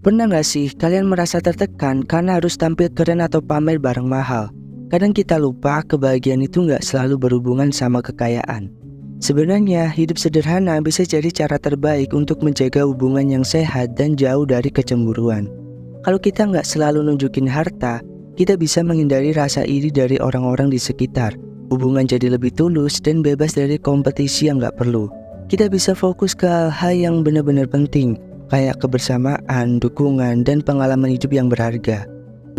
Pernah gak sih kalian merasa tertekan karena harus tampil keren atau pamer barang mahal? Kadang kita lupa kebahagiaan itu gak selalu berhubungan sama kekayaan. Sebenarnya hidup sederhana bisa jadi cara terbaik untuk menjaga hubungan yang sehat dan jauh dari kecemburuan. Kalau kita gak selalu nunjukin harta, kita bisa menghindari rasa iri dari orang-orang di sekitar. Hubungan jadi lebih tulus dan bebas dari kompetisi yang gak perlu. Kita bisa fokus ke hal-hal yang benar-benar penting, kayak kebersamaan, dukungan, dan pengalaman hidup yang berharga.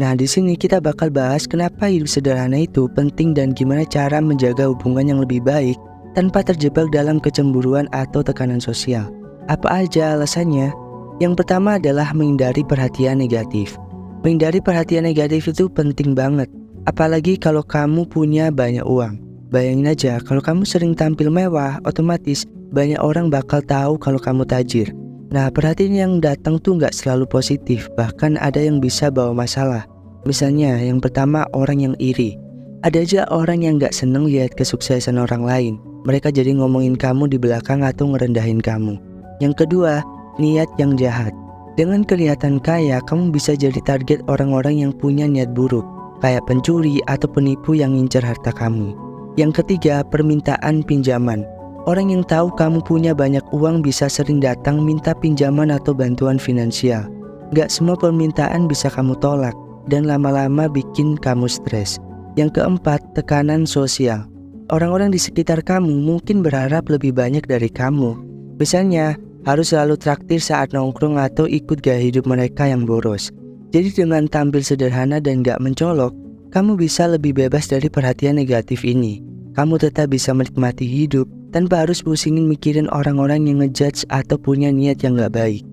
Nah, di sini kita bakal bahas kenapa hidup sederhana itu penting dan gimana cara menjaga hubungan yang lebih baik tanpa terjebak dalam kecemburuan atau tekanan sosial. Apa aja alasannya? Yang pertama adalah menghindari perhatian negatif. Menghindari perhatian negatif itu penting banget, apalagi kalau kamu punya banyak uang. Bayangin aja, kalau kamu sering tampil mewah, otomatis banyak orang bakal tahu kalau kamu tajir. Nah, perhatian yang datang tuh nggak selalu positif, bahkan ada yang bisa bawa masalah. Misalnya, yang pertama orang yang iri. Ada aja orang yang nggak seneng lihat kesuksesan orang lain. Mereka jadi ngomongin kamu di belakang atau ngerendahin kamu. Yang kedua, niat yang jahat. Dengan kelihatan kaya, kamu bisa jadi target orang-orang yang punya niat buruk, kayak pencuri atau penipu yang ngincer harta kamu. Yang ketiga, permintaan pinjaman. Orang yang tahu kamu punya banyak uang bisa sering datang minta pinjaman atau bantuan finansial. Gak semua permintaan bisa kamu tolak, dan lama-lama bikin kamu stres. Yang keempat, tekanan sosial. Orang-orang di sekitar kamu mungkin berharap lebih banyak dari kamu. Misalnya, harus selalu traktir saat nongkrong atau ikut gaya hidup mereka yang boros. Jadi dengan tampil sederhana dan gak mencolok, kamu bisa lebih bebas dari perhatian negatif ini. Kamu tetap bisa menikmati hidup tanpa harus pusingin mikirin orang-orang yang ngejudge atau punya niat yang gak baik.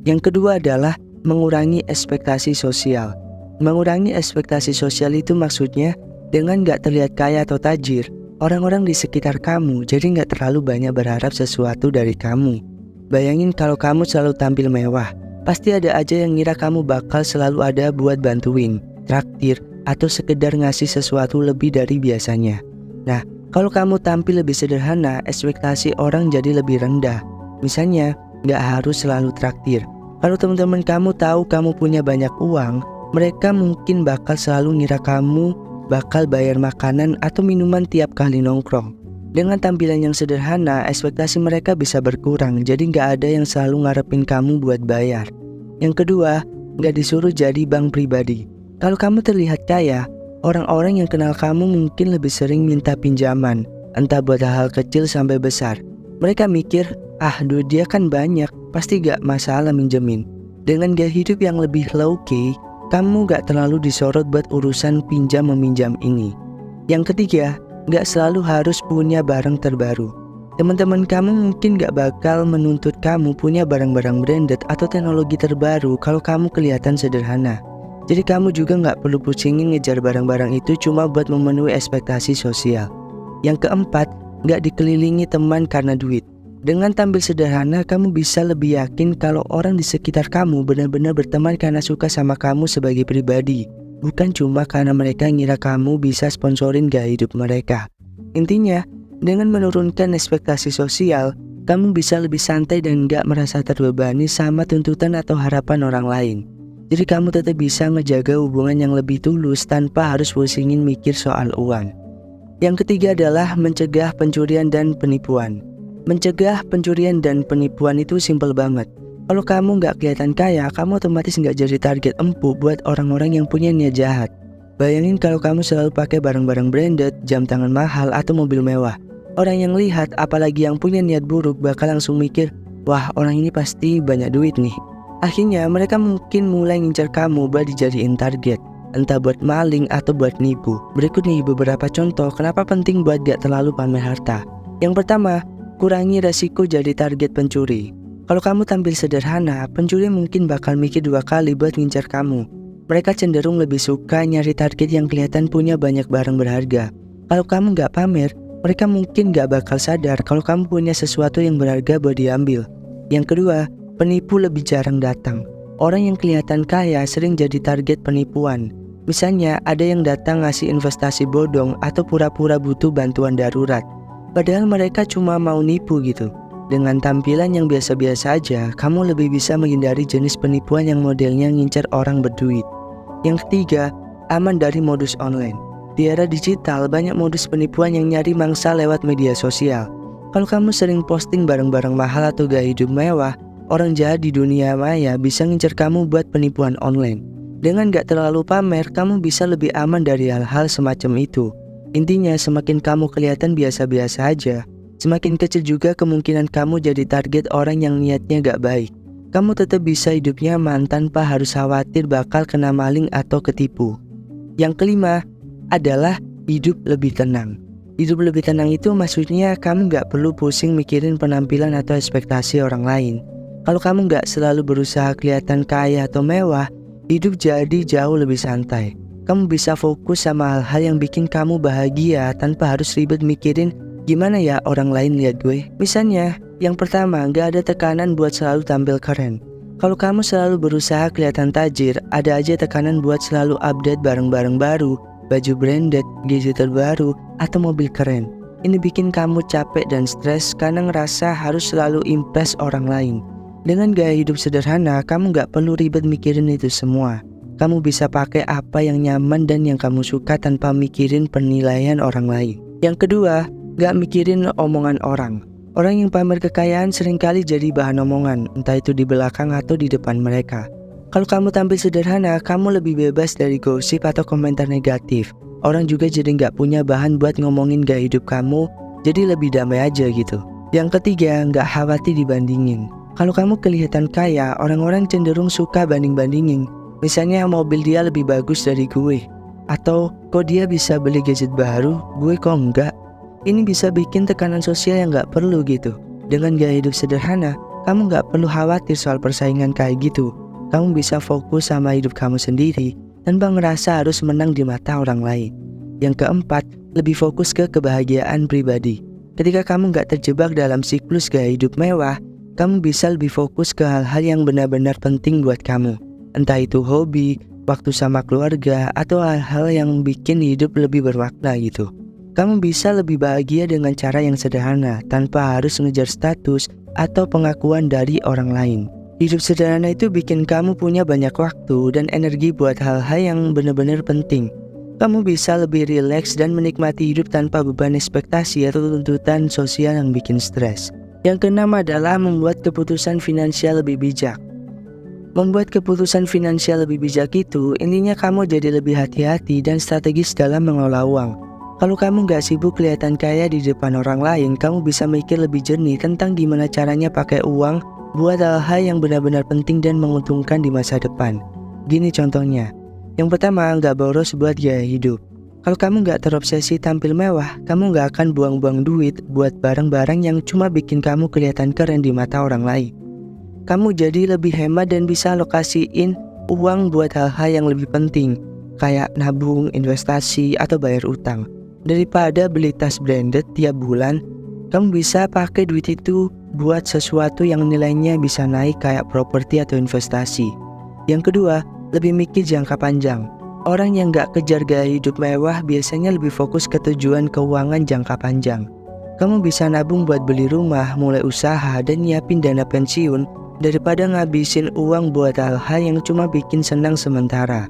Yang kedua adalah mengurangi ekspektasi sosial. Mengurangi ekspektasi sosial itu maksudnya dengan gak terlihat kaya atau tajir, orang-orang di sekitar kamu jadi gak terlalu banyak berharap sesuatu dari kamu. Bayangin kalau kamu selalu tampil mewah, pasti ada aja yang ngira kamu bakal selalu ada buat bantuin, traktir, atau sekedar ngasih sesuatu lebih dari biasanya. Nah, kalau kamu tampil lebih sederhana, ekspektasi orang jadi lebih rendah. Misalnya, gak harus selalu traktir. Kalau teman-teman kamu tahu kamu punya banyak uang, mereka mungkin bakal selalu ngira kamu bakal bayar makanan atau minuman tiap kali nongkrong. Dengan tampilan yang sederhana, ekspektasi mereka bisa berkurang, jadi gak ada yang selalu ngarepin kamu buat bayar. Yang kedua, gak disuruh jadi bank pribadi. Kalau kamu terlihat kaya, orang-orang yang kenal kamu mungkin lebih sering minta pinjaman, entah buat hal-hal kecil sampai besar. Mereka mikir, duit dia kan banyak, pasti gak masalah minjemin. Dengan gaya hidup yang lebih low-key, kamu gak terlalu disorot buat urusan pinjam-meminjam ini. Yang ketiga, gak selalu harus punya barang terbaru. Teman-teman kamu mungkin gak bakal menuntut kamu punya barang-barang branded atau teknologi terbaru kalau kamu kelihatan sederhana. Jadi kamu juga gak perlu pusingin ngejar barang-barang itu cuma buat memenuhi ekspektasi sosial. Yang keempat, gak dikelilingi teman karena duit. Dengan tampil sederhana, kamu bisa lebih yakin kalau orang di sekitar kamu benar-benar berteman karena suka sama kamu sebagai pribadi, bukan cuma karena mereka ngira kamu bisa sponsorin gaya hidup mereka. Intinya, dengan menurunkan ekspektasi sosial, kamu bisa lebih santai dan gak merasa terbebani sama tuntutan atau harapan orang lain. Jadi kamu tetap bisa ngejaga hubungan yang lebih tulus tanpa harus pusingin mikir soal uang. Yang ketiga adalah mencegah pencurian dan penipuan. Mencegah pencurian dan penipuan itu simpel banget. Kalau kamu nggak kelihatan kaya, kamu otomatis nggak jadi target empuk buat orang-orang yang punya niat jahat. Bayangin kalau kamu selalu pakai barang-barang branded, jam tangan mahal, atau mobil mewah. Orang yang lihat, apalagi yang punya niat buruk, bakal langsung mikir, wah orang ini pasti banyak duit nih. Akhirnya mereka mungkin mulai ngincar kamu buat dijadiin target, entah buat maling atau buat nipu. Berikut nih beberapa contoh kenapa penting buat gak terlalu pamer harta. Yang pertama, kurangi resiko jadi target pencuri. Kalau kamu tampil sederhana, pencuri mungkin bakal mikir 2 kali buat ngincar kamu. Mereka cenderung lebih suka nyari target yang kelihatan punya banyak barang berharga. Kalau kamu gak pamer, mereka mungkin gak bakal sadar kalau kamu punya sesuatu yang berharga buat diambil. Yang kedua, penipu lebih jarang datang. Orang yang kelihatan kaya sering jadi target penipuan. Misalnya ada yang datang ngasih investasi bodong atau pura-pura butuh bantuan darurat, padahal mereka cuma mau nipu gitu. Dengan tampilan yang biasa-biasa aja, kamu lebih bisa menghindari jenis penipuan yang modelnya ngincer orang berduit. Yang ketiga, aman dari modus online. Di era digital, banyak modus penipuan yang nyari mangsa lewat media sosial. Kalau kamu sering posting barang-barang mahal atau gaya hidup mewah, orang jahat di dunia maya bisa ngincer kamu buat penipuan online. Dengan gak terlalu pamer, kamu bisa lebih aman dari hal-hal semacam itu. Intinya, semakin kamu kelihatan biasa-biasa aja, semakin kecil juga kemungkinan kamu jadi target orang yang niatnya gak baik. Kamu tetap bisa hidup nyaman tanpa harus khawatir bakal kena maling atau ketipu. Yang kelima adalah hidup lebih tenang. Hidup lebih tenang itu maksudnya kamu gak perlu pusing mikirin penampilan atau ekspektasi orang lain. Kalau kamu gak selalu berusaha kelihatan kaya atau mewah, hidup jadi jauh lebih santai. Kamu bisa fokus sama hal-hal yang bikin kamu bahagia tanpa harus ribet mikirin gimana ya orang lain lihat gue. Misalnya, yang pertama, gak ada tekanan buat selalu tampil keren. Kalau kamu selalu berusaha kelihatan tajir, ada aja tekanan buat selalu update barang-barang baru, baju branded, gadget terbaru, atau mobil keren. Ini bikin kamu capek dan stres karena ngerasa harus selalu impress orang lain. Dengan gaya hidup sederhana, kamu gak perlu ribet mikirin itu semua. Kamu bisa pakai apa yang nyaman dan yang kamu suka tanpa mikirin penilaian orang lain. Yang kedua, gak mikirin omongan orang. Orang yang pamer kekayaan seringkali jadi bahan omongan, entah itu di belakang atau di depan mereka. Kalau kamu tampil sederhana, kamu lebih bebas dari gosip atau komentar negatif. Orang juga jadi gak punya bahan buat ngomongin gaya hidup kamu, jadi lebih damai aja gitu. Yang ketiga, gak khawatir dibandingin. Kalau kamu kelihatan kaya, orang-orang cenderung suka banding-bandingin. Misalnya mobil dia lebih bagus dari gue, atau kok dia bisa beli gadget baru, gue kok enggak. Ini bisa bikin tekanan sosial yang gak perlu gitu. Dengan gaya hidup sederhana, kamu gak perlu khawatir soal persaingan kayak gitu. Kamu bisa fokus sama hidup kamu sendiri tanpa ngerasa harus menang di mata orang lain. Yang keempat, lebih fokus ke kebahagiaan pribadi. Ketika kamu gak terjebak dalam siklus gaya hidup mewah, kamu bisa lebih fokus ke hal-hal yang benar-benar penting buat kamu. Entah itu hobi, waktu sama keluarga, atau hal-hal yang bikin hidup lebih bermakna gitu. Kamu bisa lebih bahagia dengan cara yang sederhana, tanpa harus ngejar status atau pengakuan dari orang lain. Hidup sederhana itu bikin kamu punya banyak waktu dan energi buat hal-hal yang benar-benar penting. Kamu bisa lebih rileks dan menikmati hidup tanpa beban ekspektasi atau tuntutan sosial yang bikin stres. Yang keenam adalah membuat keputusan finansial lebih bijak. Membuat keputusan finansial lebih bijak itu intinya kamu jadi lebih hati-hati dan strategis dalam mengelola uang. Kalau kamu gak sibuk kelihatan kaya di depan orang lain, kamu bisa mikir lebih jernih tentang gimana caranya pakai uang buat hal-hal yang benar-benar penting dan menguntungkan di masa depan. Gini contohnya, yang pertama gak boros buat gaya hidup. Kalau kamu gak terobsesi tampil mewah, kamu gak akan buang-buang duit buat barang-barang yang cuma bikin kamu kelihatan keren di mata orang lain. Kamu jadi lebih hemat dan bisa alokasiin uang buat hal-hal yang lebih penting, kayak nabung, investasi, atau bayar utang. Daripada beli tas branded tiap bulan, kamu bisa pakai duit itu buat sesuatu yang nilainya bisa naik kayak properti atau investasi. Yang kedua, lebih mikir jangka panjang. Orang yang gak kejar gaya hidup mewah biasanya lebih fokus ke tujuan keuangan jangka panjang. Kamu bisa nabung buat beli rumah, mulai usaha, dan nyiapin dana pensiun daripada ngabisin uang buat hal-hal yang cuma bikin senang sementara.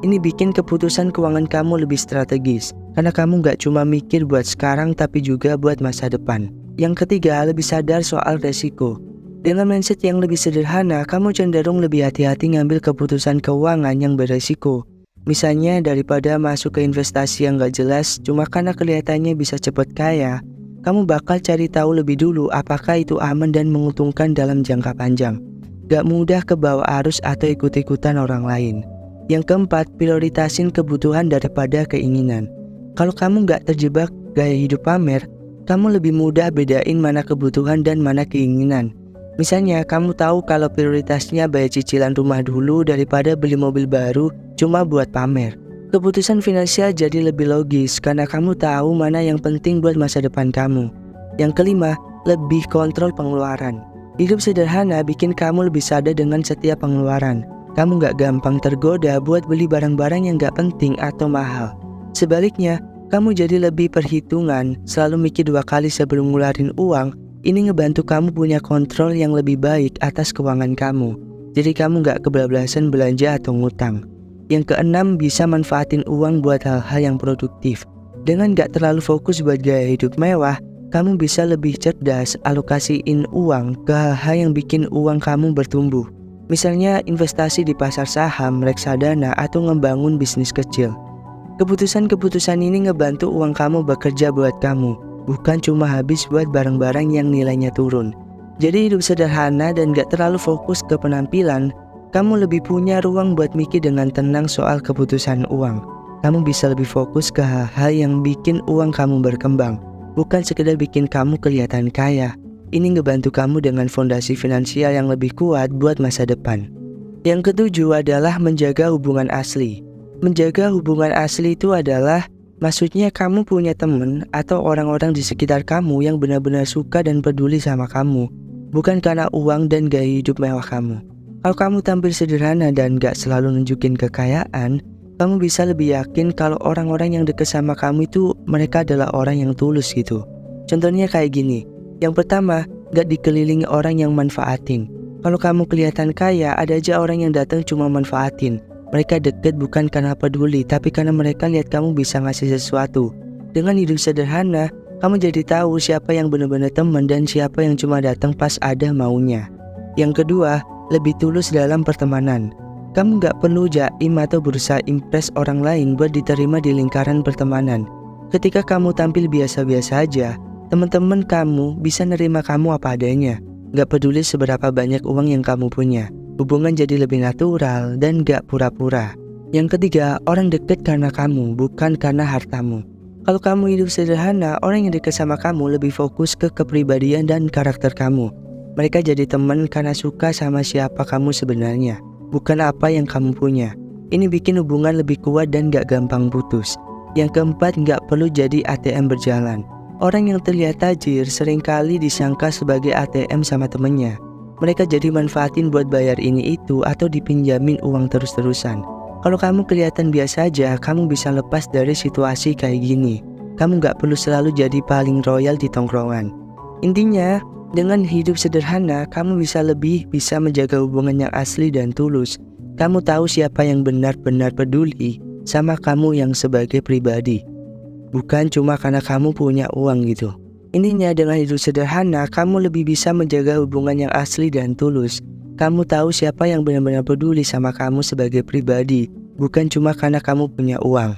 Ini bikin keputusan keuangan kamu lebih strategis, karena kamu gak cuma mikir buat sekarang tapi juga buat masa depan. Yang ketiga, lebih sadar soal resiko. Dengan mindset yang lebih sederhana, kamu cenderung lebih hati-hati ngambil keputusan keuangan yang beresiko. Misalnya daripada masuk ke investasi yang gak jelas cuma karena kelihatannya bisa cepat kaya, kamu bakal cari tahu lebih dulu apakah itu aman dan menguntungkan dalam jangka panjang. Gak mudah kebawa arus atau ikut-ikutan orang lain. Yang keempat, prioritasin kebutuhan daripada keinginan. Kalau kamu gak terjebak gaya hidup pamer, kamu lebih mudah bedain mana kebutuhan dan mana keinginan. Misalnya, kamu tahu kalau prioritasnya bayar cicilan rumah dulu daripada beli mobil baru cuma buat pamer. Keputusan finansial jadi lebih logis karena kamu tahu mana yang penting buat masa depan kamu. Yang kelima, lebih kontrol pengeluaran. Hidup sederhana bikin kamu lebih sadar dengan setiap pengeluaran. Kamu gak gampang tergoda buat beli barang-barang yang gak penting atau mahal. Sebaliknya, kamu jadi lebih perhitungan, selalu mikir 2 kali sebelum ngeluarin uang, Ini ngebantu kamu punya kontrol yang lebih baik atas keuangan kamu. Jadi kamu nggak kebablasan belanja atau ngutang. Yang keenam, bisa manfaatin uang buat hal-hal yang produktif. Dengan nggak terlalu fokus buat gaya hidup mewah, kamu bisa lebih cerdas alokasiin uang ke hal-hal yang bikin uang kamu bertumbuh. Misalnya investasi di pasar saham, reksadana, atau ngebangun bisnis kecil. Keputusan-keputusan ini ngebantu uang kamu bekerja buat kamu, bukan cuma habis buat barang-barang yang nilainya turun. Jadi hidup sederhana dan gak terlalu fokus ke penampilan, kamu lebih punya ruang buat mikir dengan tenang soal keputusan uang. Kamu bisa lebih fokus ke hal-hal yang bikin uang kamu berkembang, bukan sekedar bikin kamu kelihatan kaya. Ini ngebantu kamu dengan fondasi finansial yang lebih kuat buat masa depan. Yang ketujuh adalah menjaga hubungan asli. Menjaga hubungan asli itu adalah maksudnya kamu punya teman atau orang-orang di sekitar kamu yang benar-benar suka dan peduli sama kamu, bukan karena uang dan gaya hidup mewah kamu. Kalau kamu tampil sederhana dan gak selalu nunjukin kekayaan, kamu bisa lebih yakin kalau orang-orang yang deket sama kamu itu mereka adalah orang yang tulus gitu. Contohnya kayak gini. Yang pertama, gak dikelilingi orang yang manfaatin. Kalau kamu kelihatan kaya, ada aja orang yang datang cuma manfaatin. Mereka deket bukan karena peduli, tapi karena mereka lihat kamu bisa ngasih sesuatu. Dengan hidup sederhana, kamu jadi tahu siapa yang benar-benar teman dan siapa yang cuma datang pas ada maunya. Yang kedua, lebih tulus dalam pertemanan. Kamu gak perlu jaim atau berusaha impress orang lain buat diterima di lingkaran pertemanan. Ketika kamu tampil biasa-biasa aja, teman-teman kamu bisa nerima kamu apa adanya. Gak peduli seberapa banyak uang yang kamu punya. Hubungan jadi lebih natural dan gak pura-pura. Yang ketiga, orang deket karena kamu, bukan karena hartamu. Kalau kamu hidup sederhana, orang yang dekat sama kamu lebih fokus ke kepribadian dan karakter kamu. Mereka jadi teman karena suka sama siapa kamu sebenarnya, bukan apa yang kamu punya. Ini bikin hubungan lebih kuat dan gak gampang putus. Yang keempat, gak perlu jadi ATM berjalan. Orang yang terlihat tajir seringkali disangka sebagai ATM sama temennya. Mereka jadi manfaatin buat bayar ini itu atau dipinjamin uang terus-terusan. Kalau kamu kelihatan biasa aja, kamu bisa lepas dari situasi kayak gini. Kamu gak perlu selalu jadi paling royal di tongkrongan. Intinya, dengan hidup sederhana, kamu bisa menjaga hubungan yang asli dan tulus. Kamu tahu siapa yang benar-benar peduli sama kamu yang sebagai pribadi, bukan cuma karena kamu punya uang gitu. Intinya dengan hidup sederhana, kamu lebih bisa menjaga hubungan yang asli dan tulus. Kamu tahu siapa yang benar-benar peduli sama kamu sebagai pribadi, bukan cuma karena kamu punya uang.